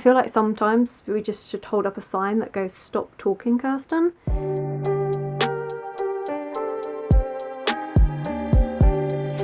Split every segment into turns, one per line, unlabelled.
feel like sometimes we just should hold up a sign that goes, "Stop talking, Kirsten."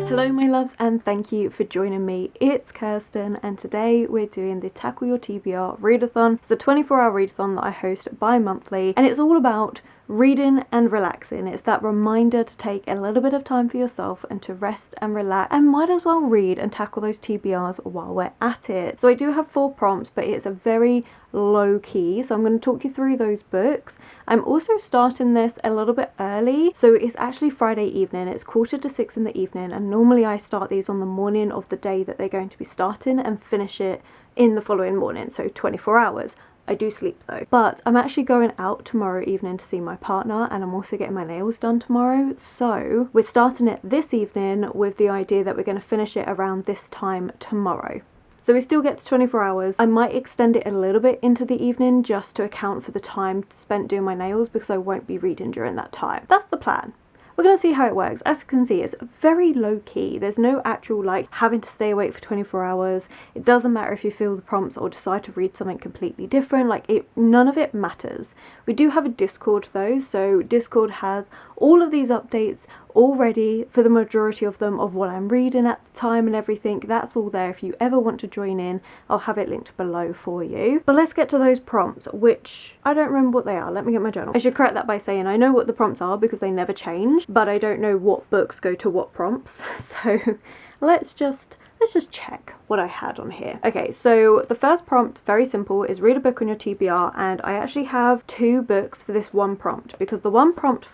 Hello my loves, and thank you for joining me. It's Kirsten, and today we're doing the Tackle Your TBR Readathon. It's a 24-hour readathon that I host bi-monthly, and it's all about reading and relaxing. It's that reminder to take a little bit of time for yourself and to rest and relax, and might as well read and tackle those TBRs while we're at it. So I do have 4 prompts, but it's a very low key, so I'm going to talk you through those books. I'm also starting this a little bit early, so it's actually Friday evening. It's 5:45 in the evening, and normally I start these on the morning of the day that they're going to be starting and finish it in the following morning, so 24 hours. I do sleep though. But I'm actually going out tomorrow evening to see my partner, and I'm also getting my nails done tomorrow. So we're starting it this evening with the idea that we're going to finish it around this time tomorrow. So we still get the 24 hours. I might extend it a little bit into the evening just to account for the time spent doing my nails, because I won't be reading during that time. That's the plan. We're going to see how it works. As you can see, it's very low key. There's no actual like having to stay awake for 24 hours. It doesn't matter if you feel the prompts or decide to read something completely different. None of it matters. We do have a Discord though, so Discord has all of these updates already for the majority of them of what I'm reading at the time and everything. That's all there. If you ever want to join in, I'll have it linked below for you. But let's get to those prompts, which I don't remember what they are. Let me get my journal. I should correct that by saying I know what the prompts are because they never change, but I don't know what books go to what prompts. So let's just check what I had on here. Okay, so the first prompt, very simple, is read a book on your TBR, and I actually have 2 books for this one prompt, because the one book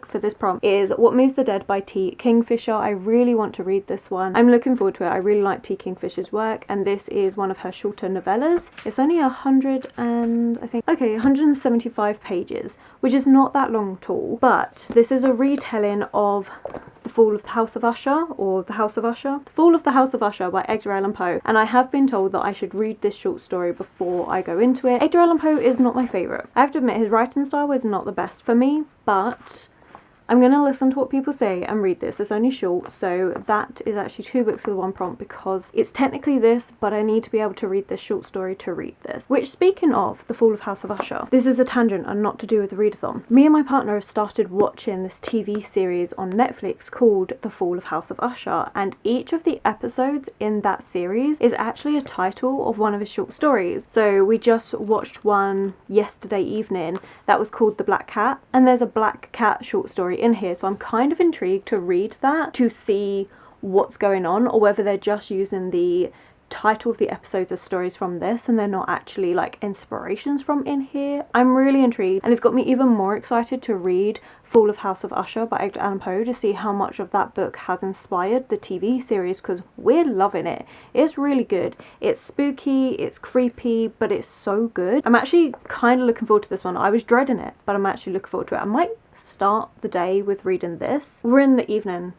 for this prompt is What Moves the Dead by T. Kingfisher. I really want to read this one. I'm looking forward to it. I really like T. Kingfisher's work, and this is one of her shorter novellas. It's only 175 pages, which is not that long at all, but this is a retelling of The Fall of the House of Usher, or The House of Usher. The Fall of the House of Usher by Edgar Allan Poe, and I have been told that I should read this short story before I go into it. Edgar Allan Poe is not my favourite. I have to admit, his writing style is not the best for me, but I'm going to listen to what people say and read this. It's only short, so that is actually 2 books for the one prompt, because it's technically this, but I need to be able to read this short story to read this. Which, speaking of The Fall of House of Usher, this is a tangent and not to do with the readathon. Me and my partner have started watching this TV series on Netflix called The Fall of House of Usher, and each of the episodes in that series is actually a title of one of his short stories. So we just watched one yesterday evening that was called The Black Cat, and there's a black cat short story in here, so I'm kind of intrigued to read that to see what's going on, or whether they're just using the title of the episodes as stories from this and they're not actually like inspirations from in here. I'm really intrigued, and it's got me even more excited to read Fall of House of Usher by Edgar Allan Poe to see how much of that book has inspired the TV series, because we're loving it. It's really good. It's spooky, it's creepy, but it's so good. I'm actually kind of looking forward to this one. I was dreading it, but I'm actually looking forward to it. I might start the day with reading this. We're in the evening,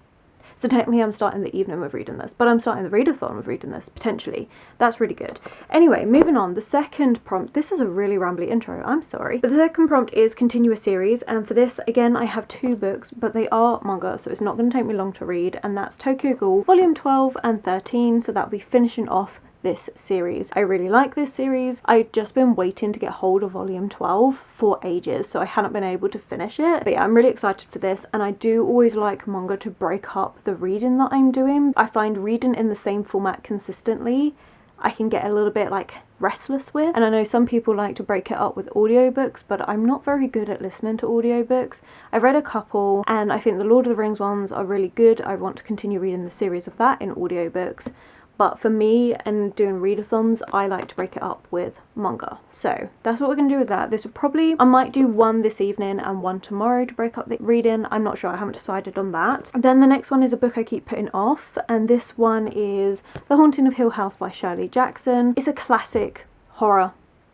so technically I'm starting the evening with reading this, but I'm starting the readathon with reading this, potentially. That's really good. Anyway, moving on. The second prompt, this is a really rambly intro, I'm sorry. But the second prompt is continue a series, and for this, again, I have 2 books, but they are manga, so it's not going to take me long to read, and that's Tokyo Ghoul, volume 12 and 13, so that'll be finishing off this series. I really like this series. I've just been waiting to get hold of volume 12 for ages, so I hadn't been able to finish it. But yeah, I'm really excited for this, and I do always like manga to break up the reading that I'm doing. I find reading in the same format consistently I can get a little bit like restless with, and I know some people like to break it up with audiobooks, but I'm not very good at listening to audiobooks. I've read a couple, and I think the Lord of the Rings ones are really good. I want to continue reading the series of that in audiobooks. But for me and doing readathons, I like to break it up with manga. So that's what we're going to do with that. This will probably, I might do one this evening and one tomorrow to break up the reading. I'm not sure, I haven't decided on that. Then the next one is a book I keep putting off, and this one is The Haunting of Hill House by Shirley Jackson. It's a classic horror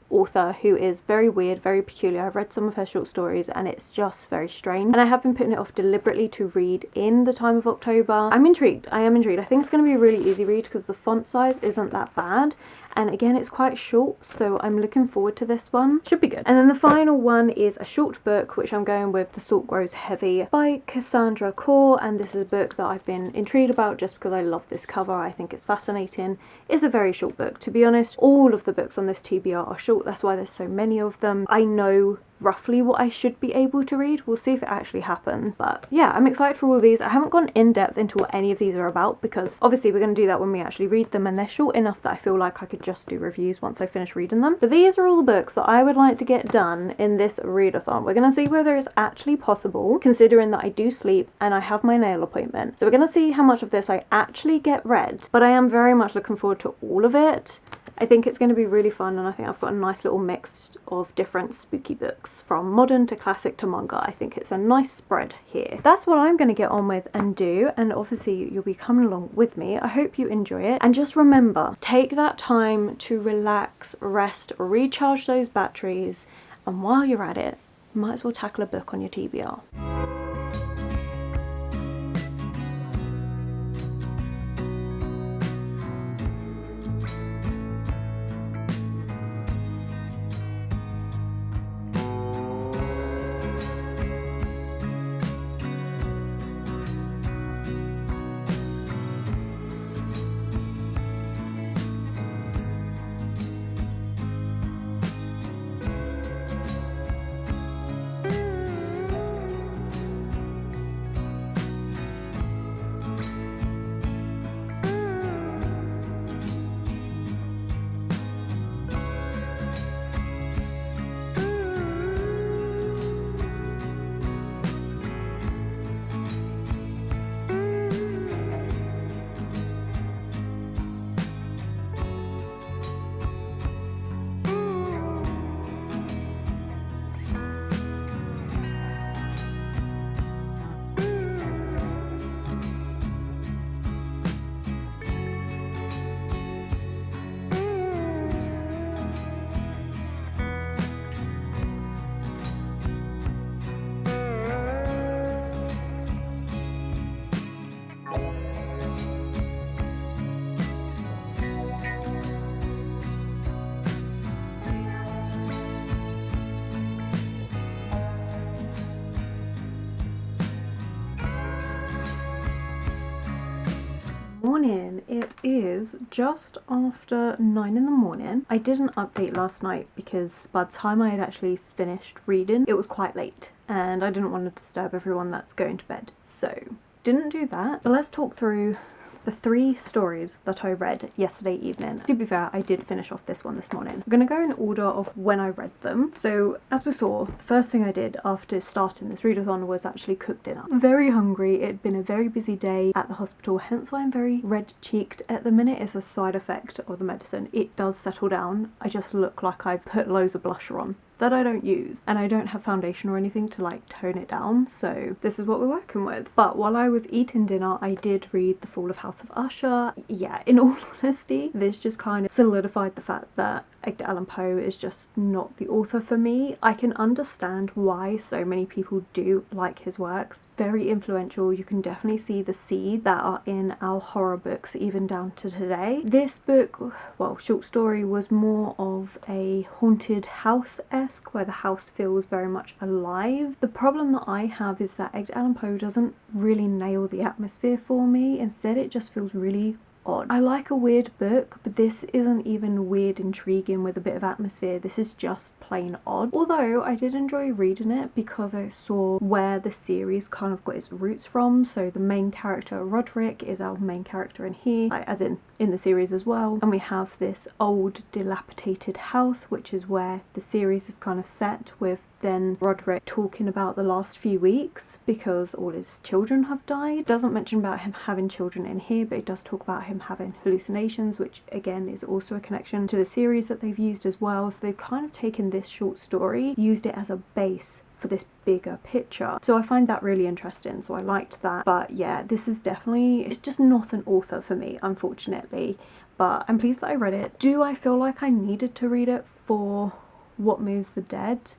author who is very weird, very peculiar. I've read some of her short stories and it's just very strange, and I have been putting it off deliberately to read in the time of October. I'm intrigued. I am intrigued. I think it's going to be a really easy read because the font size isn't that bad, and again it's quite short, so I'm looking forward to this one. Should be good. And then the final one is a short book, which I'm going with The Salt Grows Heavy by Cassandra Core, and this is a book that I've been intrigued about just because I love this cover. I think it's fascinating. It's a very short book, to be honest. All of the books on this TBR are short, that's why there's so many of them. I know roughly what I should be able to read. We'll see if it actually happens, but yeah, I'm excited for all these. I haven't gone in depth into what any of these are about because obviously we're going to do that when we actually read them, and they're short enough that I feel like I could just do reviews once I finish reading them. But these are all the books that I would like to get done in this readathon. We're going to see whether it's actually possible, considering that I do sleep and I have my nail appointment. So we're going to see how much of this I actually get read, but I am very much looking forward to all of it. I think it's going to be really fun, and I think I've got a nice little mix of different spooky books, from modern to classic to manga. I think it's a nice spread here. That's what I'm going to get on with and do, and obviously you'll be coming along with me. I hope you enjoy it, and just remember, take that time to relax, rest, recharge those batteries, and while you're at it, you might as well tackle a book on your TBR. Morning. It is just after 9 in the morning. I did an update last night because by the time I had actually finished reading, it was quite late and I didn't want to disturb everyone that's going to bed, so didn't do that. But let's talk through the 3 stories that I read yesterday evening. To be fair, I did finish off this one this morning. I'm going to go in order of when I read them. So as we saw, the first thing I did after starting this readathon was actually cook dinner. I'm very hungry. It'd been a very busy day at the hospital, hence why I'm very red-cheeked at the minute. It's a side effect of the medicine. It does settle down. I just look like I've put loads of blusher on that I don't use, and I don't have foundation or anything to like tone it down, so this is what we're working with. But while I was eating dinner, I did read The Fall of House of Usher. Yeah, in all honesty, this just kind of solidified the fact that Edgar Allan Poe is just not the author for me. I can understand why so many people do like his works. Very influential. You can definitely see the seed that are in our horror books even down to today. This book, well, short story, was more of a haunted house-esque, where the house feels very much alive. The problem that I have is that Edgar Allan Poe doesn't really nail the atmosphere for me. Instead, it just feels really odd. I like a weird book, but this isn't even weird intriguing with a bit of atmosphere. This is just plain odd. Although I did enjoy reading it because I saw where the series kind of got its roots from. So the main character Roderick is our main character in here, like, as in the series as well. And we have this old dilapidated house, which is where the series is kind of set, with then Roderick talking about the last few weeks because all his children have died. It doesn't mention about him having children in here, but it does talk about him having hallucinations, which again is also a connection to the series that they've used as well. So they've kind of taken this short story, used it as a base for this bigger picture. So I find that really interesting, so I liked that. But yeah, this is definitely, it's just not an author for me, unfortunately. but I'm pleased that I read it. Do I feel like I needed to read it for What Moves the Dead?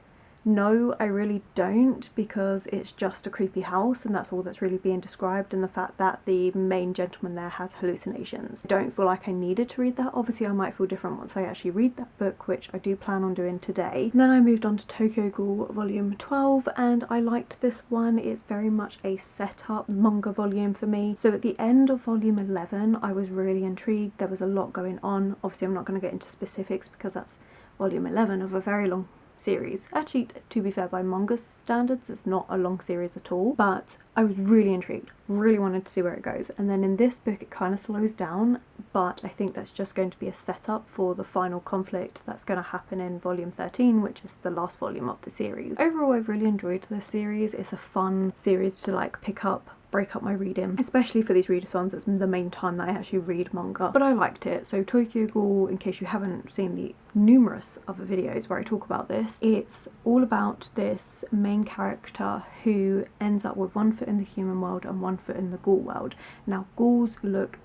No, I really don't, because it's just a creepy house and that's all that's really being described, and the fact that the main gentleman there has hallucinations. I don't feel like I needed to read that. Obviously I might feel different once I actually read that book, which I do plan on doing today. And then I moved on to Tokyo Ghoul volume 12, and I liked this one. It's very much a setup manga volume for me. So at the end of volume 11 I was really intrigued. There was a lot going on. Obviously I'm not going to get into specifics because that's volume 11 of a very long series. Actually, to be fair, by manga standards it's not a long series at all, but I was really intrigued, really wanted to see where it goes. And then in this book it kind of slows down, but I think that's just going to be a setup for the final conflict that's going to happen in volume 13, which is the last volume of the series. Overall, I've really enjoyed this series. It's a fun series to like pick up, break up my reading, especially for these readathons. It's the main time that I actually read manga, but I liked it. So Tokyo Ghoul, in case you haven't seen the numerous other videos where I talk about this, it's all about this main character who ends up with one foot in the human world and one foot in the ghoul world. Now ghouls look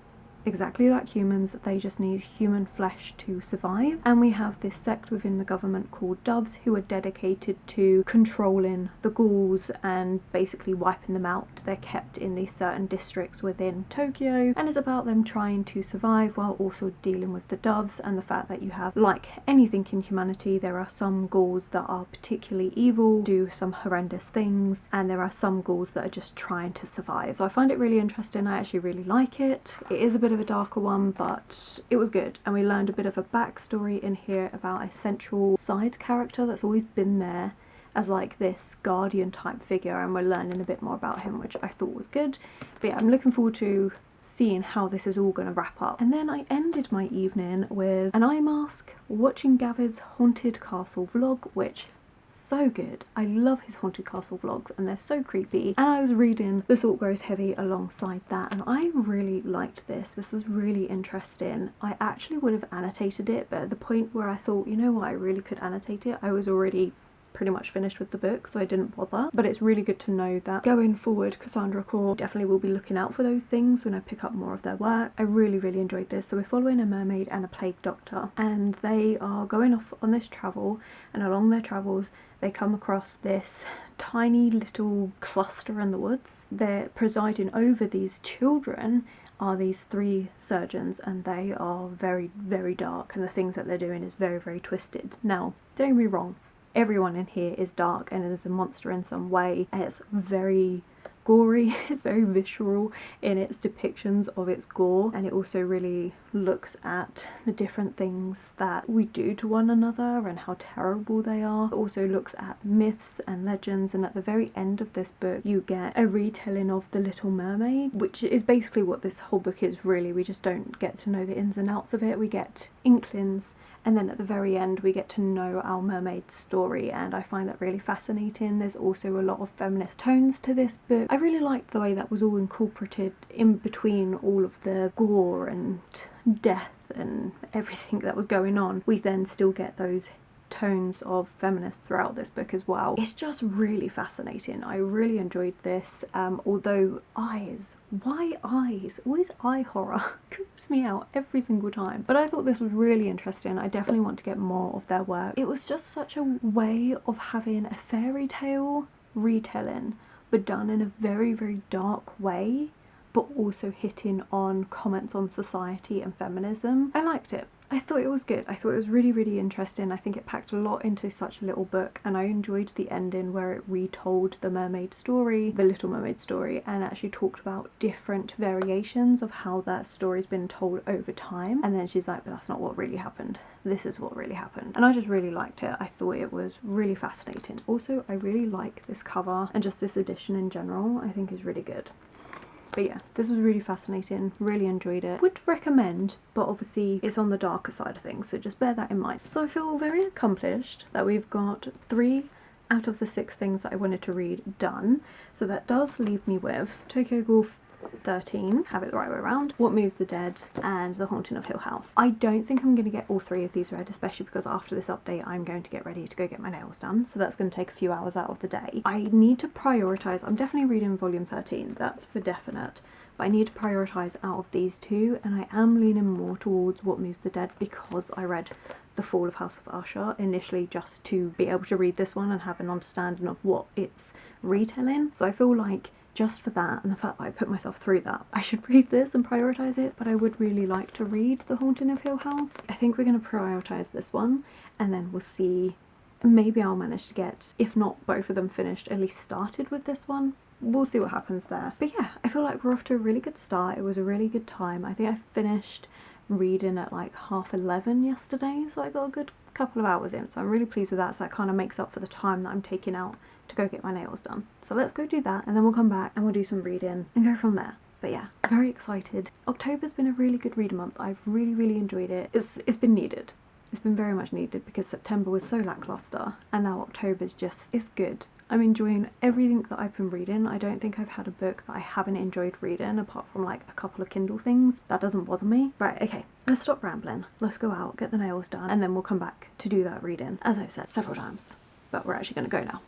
exactly like humans, they just need human flesh to survive, and we have this sect within the government called Doves who are dedicated to controlling the ghouls and basically wiping them out. They're kept in these certain districts within Tokyo, and it's about them trying to survive while also dealing with the Doves, and the fact that you have, like anything in humanity, there are some ghouls that are particularly evil, do some horrendous things, and there are some ghouls that are just trying to survive. So I find it really interesting. I actually really like it. It is a bit of a darker one, but it was good, and we learned a bit of a backstory in here about a central side character that's always been there as like this guardian type figure, and we're learning a bit more about him, which I thought was good. But yeah, I'm looking forward to seeing how this is all going to wrap up. And then I ended my evening with an eye mask, watching Gavin's Haunted Castle vlog, which so good. I love his Haunted Castle vlogs and they're so creepy. And I was reading The Salt Grows Heavy alongside that, and I really liked this. This was really interesting. I actually would have annotated it, but at the point where I thought, you know what, I really could annotate it, I was already pretty much finished with the book, so I didn't bother. But it's really good to know that going forward, Cassandra Clare definitely will be looking out for those things when I pick up more of their work. I really, really enjoyed this. So we're following a mermaid and a plague doctor, and they are going off on this travel, and along their travels they come across this tiny little cluster in the woods. They're presiding over these children are these 3 surgeons, and they are very, very dark, and the things that they're doing is very, very twisted. Now, don't get me wrong, everyone in here is dark and is a monster in some way. It's very gory, it's very visceral in its depictions of its gore, and it also really looks at the different things that we do to one another and how terrible they are. It also looks at myths and legends, and at the very end of this book you get a retelling of The Little Mermaid, which is basically what this whole book is really. We just don't get to know the ins and outs of it, we get inklings, and then at the very end we get to know our mermaid's story, and I find that really fascinating. There's also a lot of feminist tones to this book. I really liked the way that was all incorporated in between all of the gore and death and everything that was going on. We then still get those tones of feminist throughout this book as well. It's just really fascinating. I really enjoyed this, although eyes, why eyes? Always eye horror creeps me out every single time. But I thought this was really interesting. I definitely want to get more of their work. It was just such a way of having a fairy tale retelling, but done in a very, very dark way, but also hitting on comments on society and feminism. I liked it. I thought it was good. I thought it was really, really interesting. I think it packed a lot into such a little book, and I enjoyed the ending where it retold the mermaid story, the Little Mermaid story, and actually talked about different variations of how that story's been told over time. And then she's like, but that's not what really happened. This is what really happened. And I just really liked it. I thought it was really fascinating. Also, I really like this cover, and just this edition in general I think is really good. But yeah, this was really fascinating, really enjoyed it. Would recommend, but obviously it's on the darker side of things, so just bear that in mind. So I feel very accomplished that we've got 3 out of the 6 things that I wanted to read done. So that does leave me with Tokyo Ghoul 13, have it the right way around, What Moves the Dead, and The Haunting of Hill House. I don't think I'm going to get all 3 of these read, especially because after this update I'm going to get ready to go get my nails done, so that's going to take a few hours out of the day. I need to prioritise. I'm definitely reading volume 13, that's for definite, but I need to prioritise out of these 2, and I am leaning more towards What Moves the Dead because I read The Fall of House of Usher initially just to be able to read this one and have an understanding of what it's retelling. So I feel like just for that and the fact that I put myself through that, I should read this and prioritise it, but I would really like to read The Haunting of Hill House. I think we're going to prioritise this one, and then we'll see. Maybe I'll manage to get, if not both of them finished, at least started with this one. We'll see what happens there. But yeah, I feel like we're off to a really good start. It was a really good time. I think I finished reading at like 11:30 yesterday, so I got a good couple of hours in, so I'm really pleased with that. So that kind of makes up for the time that I'm taking out to go get my nails done. So let's go do that, and then we'll come back and we'll do some reading and go from there. But yeah, very excited. October's been a really good read month. I've really enjoyed it. It's been needed. It's been very much needed because September was so lackluster, and now October's just, it's good. I'm enjoying everything that I've been reading. I don't think I've had a book that I haven't enjoyed reading apart from like a couple of Kindle things. That doesn't bother me. Right, okay, let's stop rambling. Let's go out, get the nails done, and then we'll come back to do that reading, as I've said several times. But we're actually going to go now.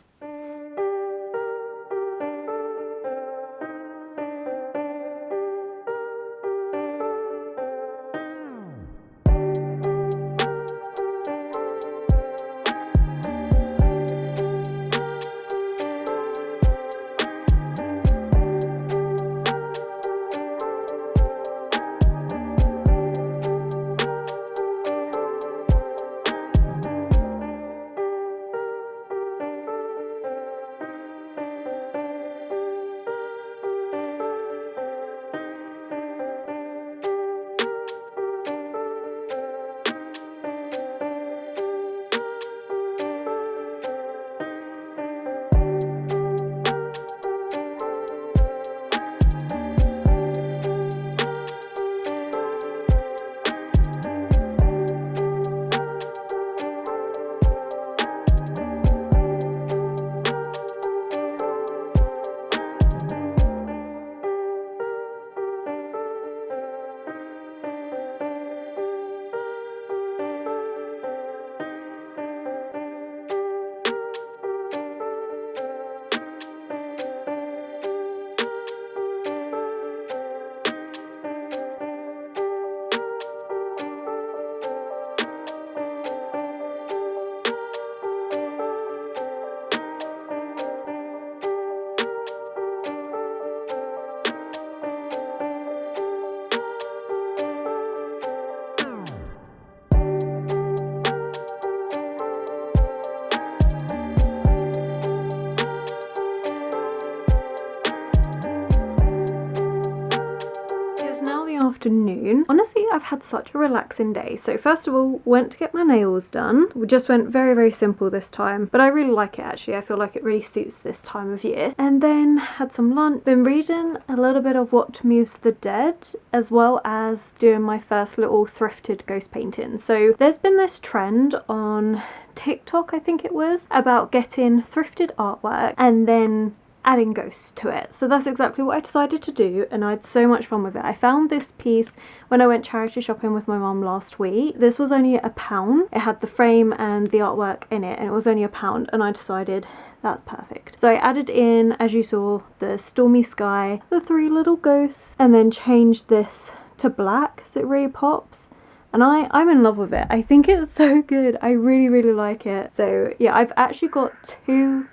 Afternoon. Honestly, I've had such a relaxing day. So first of all, went to get my nails done. We just went very simple this time, but I really like it actually. I feel like it really suits this time of year. And then had some lunch, been reading a little bit of What Moves the Dead, as well as doing my first little thrifted ghost painting. So there's been this trend on TikTok, I think it was, about getting thrifted artwork and then adding ghosts to it. So that's exactly what I decided to do, and I had so much fun with it. I found this piece when I went charity shopping with my mum last week. This was only £1. It had the frame and the artwork in it, and it was only £1, and I decided that's perfect. So I added in, as you saw, the stormy sky, the 3 little ghosts, and then changed this to black so it really pops. And I'm in love with it. I think it's so good. I really like it. So yeah, I've actually got 2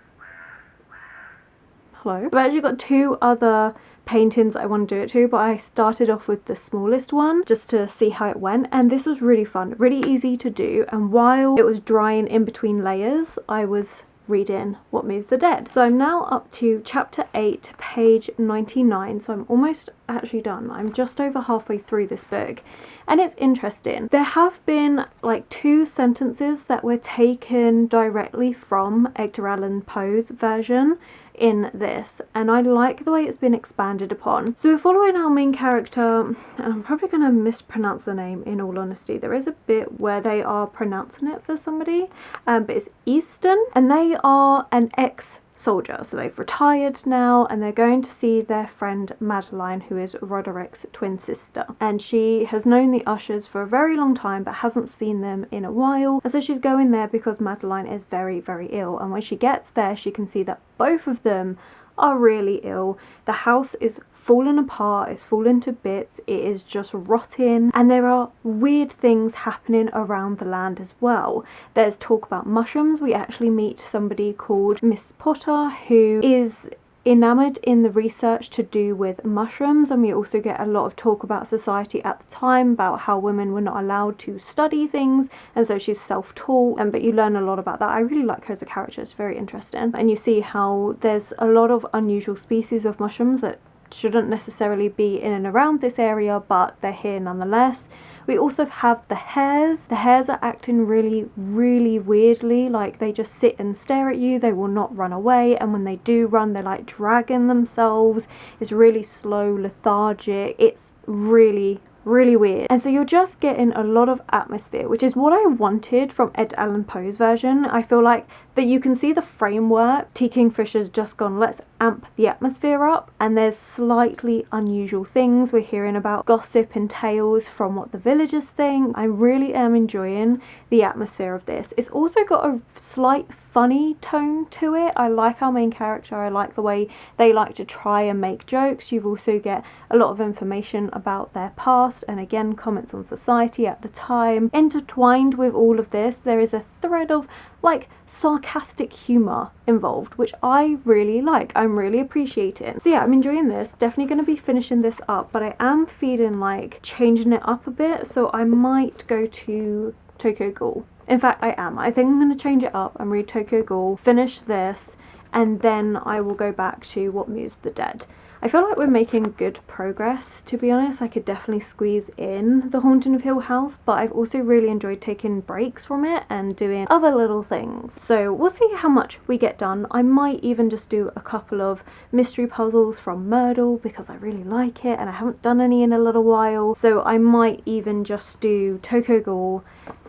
I've actually got 2 other paintings I want to do it to, but I started off with the smallest one just to see how it went, and this was really fun, really easy to do, and while it was drying in between layers I was reading What Moves the Dead. So I'm now up to chapter 8, page 99, so I'm almost actually done. I'm just over halfway through this book, and it's interesting. There have been like 2 sentences that were taken directly from Edgar Allan Poe's version in this, and I like the way it's been expanded upon. So we're following our main character, and I'm probably going to mispronounce the name in all honesty. There is a bit where they are pronouncing it for somebody, but it's Easton, and they are an ex soldier. So they've retired now and they're going to see their friend Madeline, who is Roderick's twin sister. And she has known the ushers for a very long time but hasn't seen them in a while. And so she's going there because Madeline is very, very ill. And when she gets there, she can see that both of them are really ill. The house is falling apart, it's fallen to bits, it is just rotting, and there are weird things happening around the land as well. There's talk about mushrooms. We actually meet somebody called Miss Potter who is enamoured in the research to do with mushrooms, and we also get a lot of talk about society at the time, about how women were not allowed to study things, and so she's self-taught, but you learn a lot about that. I really like her as a character, it's very interesting, and you see how there's a lot of unusual species of mushrooms that shouldn't necessarily be in and around this area, but they're here nonetheless. We also have the hares. The hares are acting really, really weirdly, like they just sit and stare at you, they will not run away, and when they do run, they're like dragging themselves. It's really slow, lethargic, it's really weird. And so you're just getting a lot of atmosphere, which is what I wanted from Edgar Allan Poe's version. I feel like that you can see the framework. T. Kingfisher's just gone, let's amp the atmosphere up, and there's slightly unusual things. We're hearing about gossip and tales from what the villagers think. I really am enjoying the atmosphere of this. It's also got a slight funny tone to it. I like our main character, I like the way they like to try and make jokes. You also get a lot of information about their past, and again comments on society at the time. Intertwined with all of this, there is a thread of like sarcastic humour involved, which I really like. I'm really appreciating. So yeah, I'm enjoying this. Definitely going to be finishing this up, but I am feeling like changing it up a bit, so I might go to Tokyo Ghoul. In fact, I am. I think I'm going to change it up and read Tokyo Ghoul, finish this, and then I will go back to What Moves the Dead. I feel like we're making good progress, to be honest. I could definitely squeeze in The Haunting of Hill House, but I've also really enjoyed taking breaks from it and doing other little things. So we'll see how much we get done. I might even just do a couple of mystery puzzles from Myrtle because I really like it and I haven't done any in a little while. So I might even just do Tokyo Ghoul,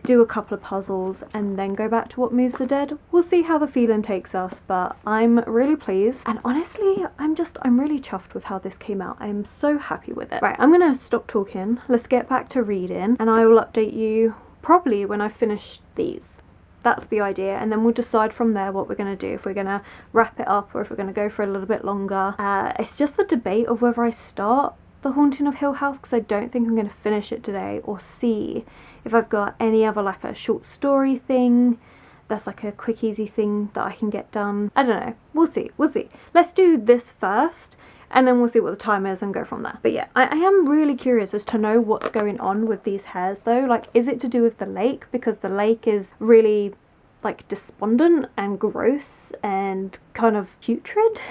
do a couple of puzzles, and then go back to What Moves the Dead. We'll see how the feeling takes us, but I'm really pleased, and honestly I'm really chuffed with how this came out. I'm so happy with it. Right, I'm gonna stop talking, let's get back to reading, and I will update you probably when I finish these. That's the idea, and then we'll decide from there what we're going to do, if we're going to wrap it up or if we're going to go for a little bit longer. It's just the debate of whether I start The Haunting of Hill House, because I don't think I'm going to finish it today, or see if I've got any other like a short story thing that's like a quick easy thing that I can get done. I don't know, we'll see. Let's do this first and then we'll see what the time is and go from there. But yeah, I am really curious as to know what's going on with these hares though. Like, is it to do with the lake? Because the lake is really like despondent and gross and kind of putrid.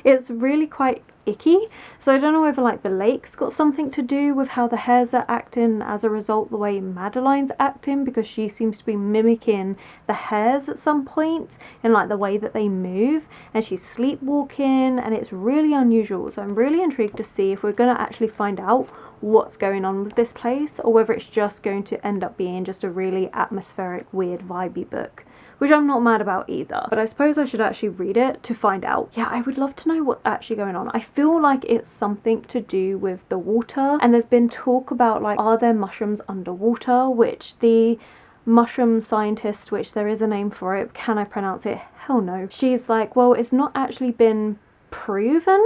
It's really quite icky. So I don't know whether like the lake's got something to do with how the hares are acting as a result the way Madeline's acting, because she seems to be mimicking the hares at some point in like the way that they move, and she's sleepwalking, and it's really unusual. So I'm really intrigued to see if we're going to actually find out what's going on with this place, or whether it's just going to end up being just a really atmospheric, weird, vibey book, which I'm not mad about either. But I suppose I should actually read it to find out. Yeah, I would love to know what's actually going on. I feel like it's something to do with the water, and there's been talk about like, are there mushrooms underwater, which the mushroom scientist, which there is a name for it, can I pronounce it? Hell no. She's like, well, it's not actually been proven,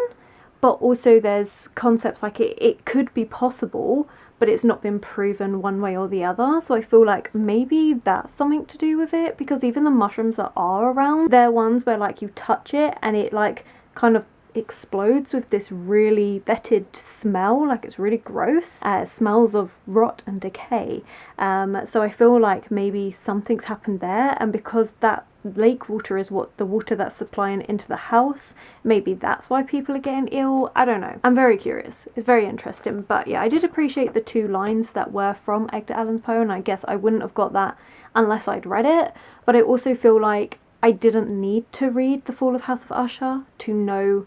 but also there's concepts like it could be possible, but it's not been proven one way or the other. So I feel like maybe that's something to do with it, because even the mushrooms that are around, they're ones where like you touch it and it like kind of explodes with this really fetid smell, like it's really gross. It smells of rot and decay. So I feel like maybe something's happened there, and because that lake water is what the water that's supplying into the house, maybe that's why people are getting ill. I don't know. I'm very curious. It's very interesting. But yeah, I did appreciate the 2 lines that were from Edgar Allan Poe, and I guess I wouldn't have got that unless I'd read it. But I also feel like I didn't need to read The Fall of House of Usher to know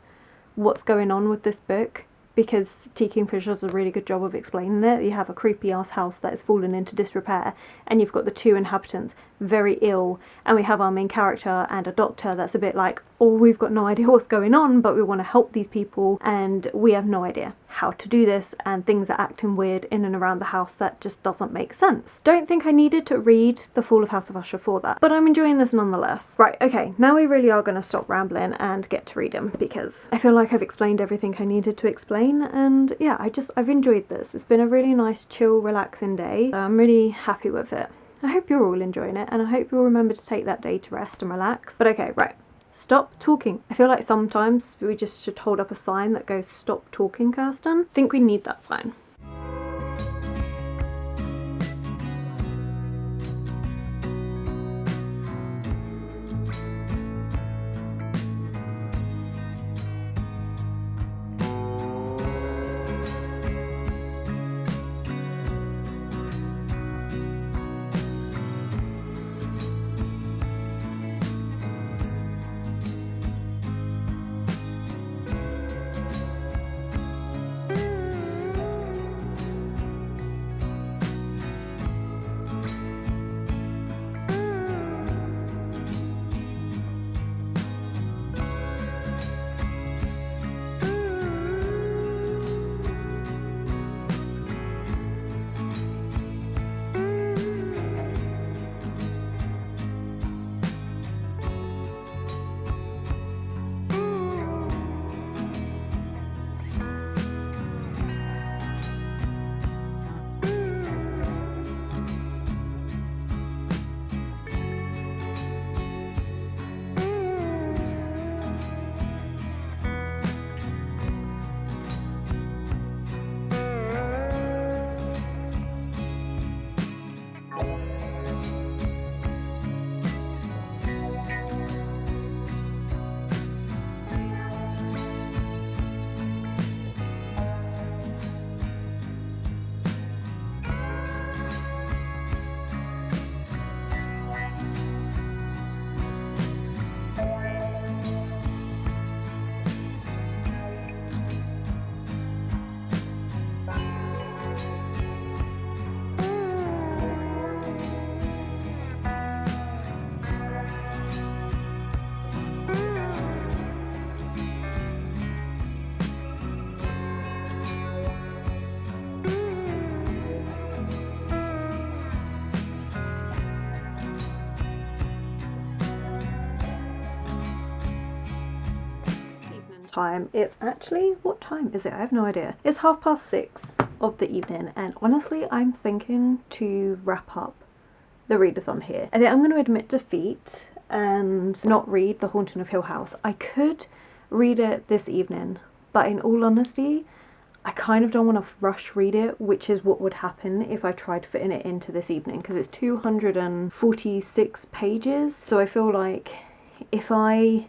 what's going on with this book, because T. Kingfisher does a really good job of explaining it. You have a creepy ass house that has fallen into disrepair, and you've got the 2 inhabitants very ill, and we have our main character and a doctor that's a bit like, or we've got no idea what's going on, but we want to help these people and we have no idea how to do this, and things are acting weird in and around the house that just doesn't make sense. Don't think I needed to read The Fall of House of Usher for that, but I'm enjoying this nonetheless. Right, okay, now we really are going to stop rambling and get to read them, because I feel like I've explained everything I needed to explain, and yeah, I've enjoyed this. It's been a really nice, chill, relaxing day. So I'm really happy with it. I hope you're all enjoying it, and I hope you'll remember to take that day to rest and relax. But okay, right. Stop talking. I feel like sometimes we just should hold up a sign that goes, "Stop talking, Kirsten." I think we need that sign. Time. It's actually, what time is it? I have no idea. It's 6:30 of the evening, and honestly I'm thinking to wrap up the readathon here. I think I'm going to admit defeat and not read The Haunting of Hill House. I could read it this evening, but in all honesty I kind of don't want to rush read it, which is what would happen if I tried fitting it into this evening, because it's 246 pages. So I feel like if I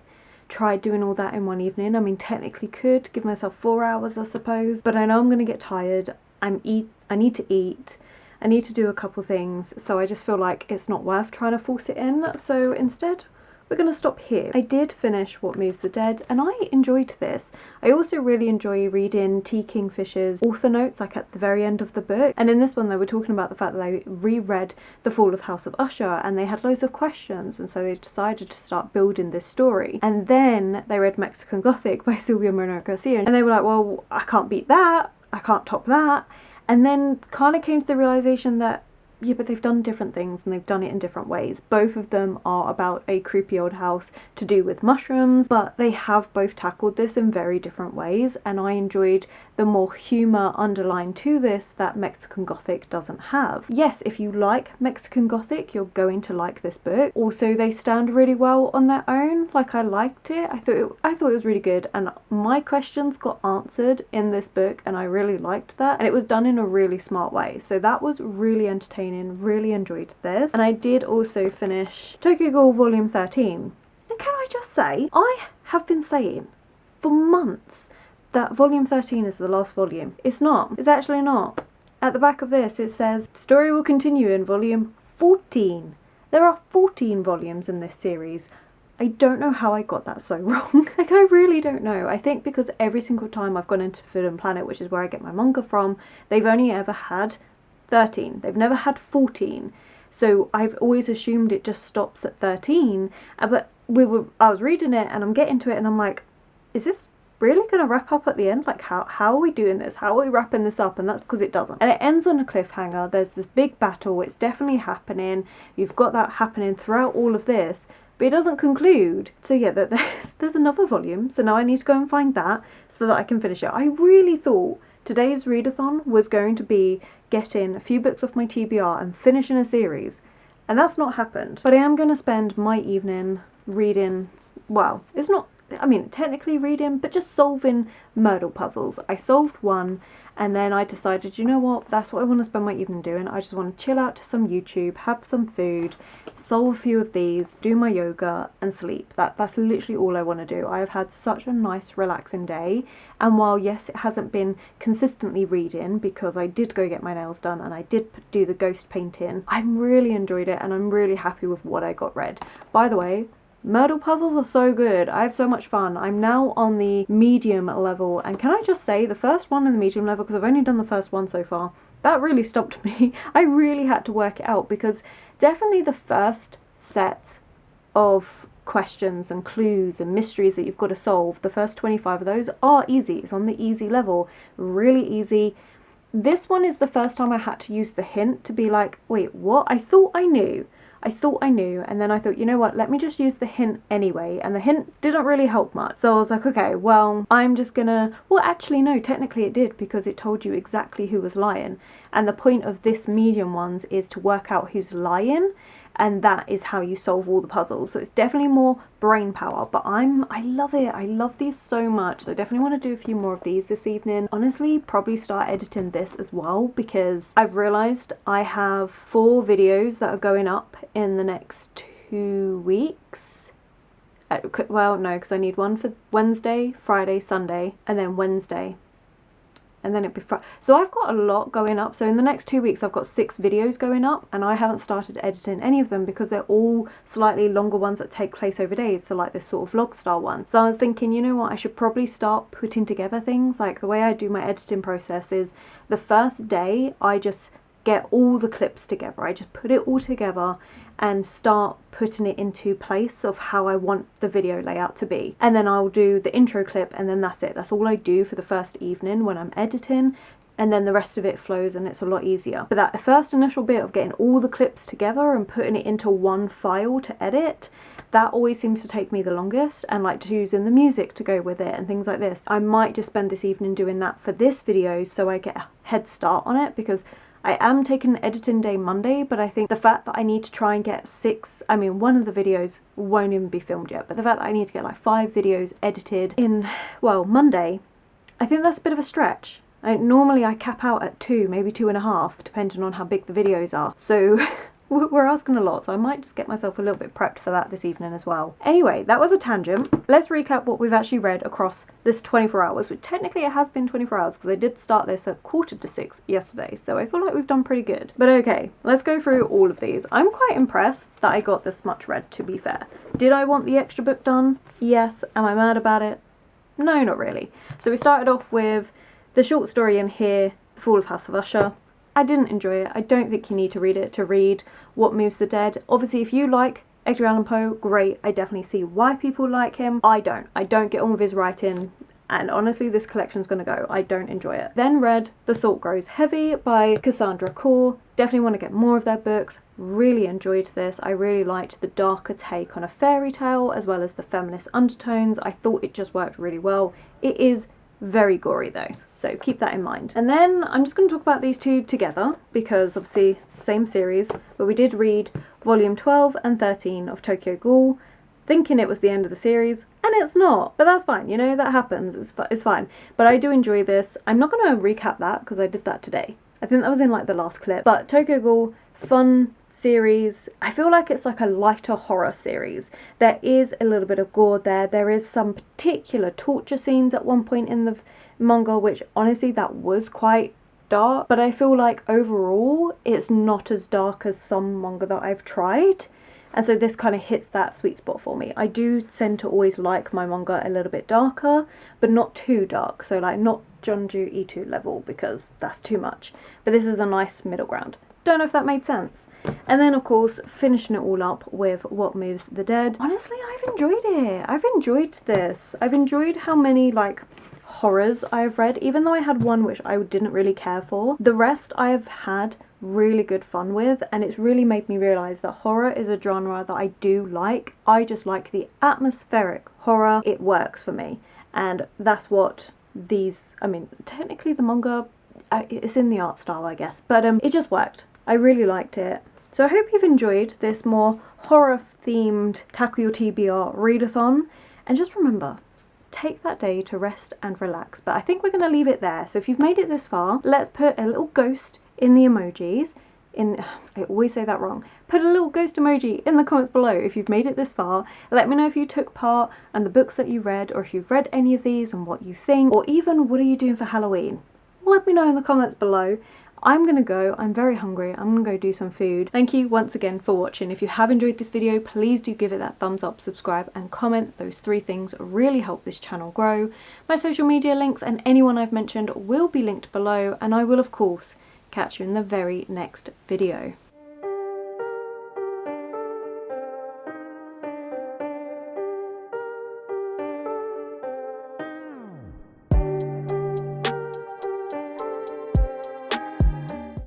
tried doing all that in one evening, I mean technically could give myself 4 hours I suppose, but I know I'm going to get tired. I need to eat, I need to do a couple things, so I just feel like it's not worth trying to force it in. So instead we're going to stop here. I did finish What Moves the Dead and I enjoyed this. I also really enjoy reading T. Kingfisher's author notes, like at the very end of the book, and in this one they were talking about the fact that they reread The Fall of House of Usher and they had loads of questions, and so they decided to start building this story. And then they read Mexican Gothic by Sylvia Monroe Garcia and they were like, well, I can't beat that, I can't top that, and then kind of came to the realization that yeah, but they've done different things and they've done it in different ways. Both of them are about a creepy old house to do with mushrooms, but they have both tackled this in very different ways, and I enjoyed the more humour underlying to this that Mexican Gothic doesn't have. Yes, if you like Mexican Gothic, you're going to like this book. Also, they stand really well on their own. Like, I liked it. I thought it was really good, and my questions got answered in this book, and I really liked that. And it was done in a really smart way, so that was really entertaining. Really enjoyed this. And I did also finish Tokyo Ghoul Volume 13. And can I just say, I have been saying for months that Volume 13 is the last volume. It's not. It's actually not. At the back of this it says, the story will continue in Volume 14. There are 14 volumes in this series. I don't know how I got that so wrong. Like, I really don't know. I think because every single time I've gone into Food and Planet, which is where I get my manga from, they've only ever had 13. They've never had 14. So I've always assumed it just stops at 13. But I was reading it and I'm getting to it and I'm like, is this really going to wrap up at the end? Like, how are we doing this? How are we wrapping this up? And that's because it doesn't. And it ends on a cliffhanger. There's this big battle. It's definitely happening. You've got that happening throughout all of this, but it doesn't conclude. So yeah, there's another volume. So now I need to go and find that so that I can finish it. I really thought today's readathon was going to be getting a few books off my TBR and finishing a series. And that's not happened. But I am going to spend my evening reading, well, it's not, I mean, technically reading, but just solving Myrtle puzzles. I solved one and then I decided, you know what, that's what I want to spend my evening doing. I just want to chill out to some YouTube, have some food, solve a few of these, do my yoga and sleep. That's literally all I want to do. I have had such a nice relaxing day, and while yes, it hasn't been consistently reading because I did go get my nails done and I did do the ghost painting, I'm really enjoyed it and I'm really happy with what I got read. By the way, Myrtle puzzles are so good. I have so much fun. I'm now on the medium level, and can I just say the first one in the medium level, because I've only done the first one so far, that really stopped me. I really had to work it out, because definitely the first set of questions and clues and mysteries that you've got to solve, the first 25 of those are easy. It's on the easy level, really easy. This one is the first time I had to use the hint to be like, wait, what? I thought I knew, and then I thought, you know what, let me just use the hint anyway, and the hint didn't really help much. So I was like, okay, well, I'm just gonna, well, actually, no, technically it did, because it told you exactly who was lying, and the point of this medium ones is to work out who's lying, and that is how you solve all the puzzles. So it's definitely more brain power, but I love it. I love these so much. So I definitely want to do a few more of these this evening. Honestly, probably start editing this as well, because I've realised I have 4 videos that are going up in the next 2 weeks. Well, no, because I need one for Wednesday, Friday, Sunday, and then Wednesday. And then it'd be Friday. So I've got a lot going up. So in the next 2 weeks, I've got 6 videos going up, and I haven't started editing any of them because they're all slightly longer ones that take place over days. So like this sort of vlog style one. So I was thinking, you know what, I should probably start putting together things. Like the way I do my editing process is the first day I just get all the clips together. I just put it all together and start putting it into place of how I want the video layout to be. And then I'll do the intro clip, and then that's it. That's all I do for the first evening when I'm editing, and then the rest of it flows and it's a lot easier. But that first initial bit of getting all the clips together and putting it into one file to edit, that always seems to take me the longest, and like choosing the music to go with it and things like this. I might just spend this evening doing that for this video so I get a head start on it, because I am taking an editing day Monday, but I think the fact that I need to try and get 6, I mean, one of the videos won't even be filmed yet, but the fact that I need to get like 5 videos edited in, well, Monday, I think that's a bit of a stretch. Normally I cap out at 2, maybe 2.5, depending on how big the videos are. So we're asking a lot, so I might just get myself a little bit prepped for that this evening as well. Anyway, that was a tangent. Let's recap what we've actually read across this 24 hours, which technically it has been 24 hours because I did start this at 5:45 yesterday, so I feel like we've done pretty good. But okay, let's go through all of these. I'm quite impressed that I got this much read, to be fair. Did I want the extra book done? Yes. Am I mad about it? No, not really. So we started off with the short story in here, The Fall of House of Usher. I didn't enjoy it. I don't think you need to read it to read What Moves the Dead. Obviously, if you like Edgar Allan Poe, great. I definitely see why people like him. I don't. I don't get on with his writing, and honestly, this collection's gonna go. I don't enjoy it. Then read The Salt Grows Heavy by Cassandra Core. Definitely want to get more of their books. Really enjoyed this. I really liked the darker take on a fairy tale, as well as the feminist undertones. I thought it just worked really well. It is very gory though, so keep that in mind. And then I'm just going to talk about these two together because obviously same series, but we did read volume 12 and 13 of Tokyo Ghoul, thinking it was the end of the series, and it's not, but that's fine, you know, that happens, it's fine. But I do enjoy this. I'm not going to recap that because I did that today. I think that was in like the last clip, but Tokyo Ghoul, fun series. I feel like it's like a lighter horror series. There is a little bit of gore there. There is some particular torture scenes at one point in the manga, which honestly that was quite dark, but I feel like overall it's not as dark as some manga that I've tried, and so this kind of hits that sweet spot for me. I do tend to always like my manga a little bit darker, but not too dark, so like not Jonju Ito level, because that's too much, but this is a nice middle ground. Don't know if that made sense. And then of course finishing it all up with What Moves the Dead. Honestly, I've enjoyed it. I've enjoyed this. I've enjoyed how many like horrors I've read, even though I had one which I didn't really care for. The rest I've had really good fun with, and it's really made me realise that horror is a genre that I do like. I just like the atmospheric horror. It works for me, and that's what these, I mean, technically the manga, it's in the art style I guess, but it just worked. I really liked it. So I hope you've enjoyed this more horror themed Tackle Your TBR readathon, and just remember, take that day to rest and relax. But I think we're going to leave it there. So if you've made it this far, let's put a little ghost in the emojis. I always say that wrong. Put a little ghost emoji in the comments below if you've made it this far. Let me know if you took part and the books that you read, or if you've read any of these and what you think, or even what are you doing for Halloween. Let me know in the comments below. I'm gonna go, I'm very hungry, I'm gonna go do some food. Thank you once again for watching. If you have enjoyed this video, please do give it that thumbs up, subscribe and comment. Those 3 things really help this channel grow. My social media links and anyone I've mentioned will be linked below, and I will of course catch you in the very next video.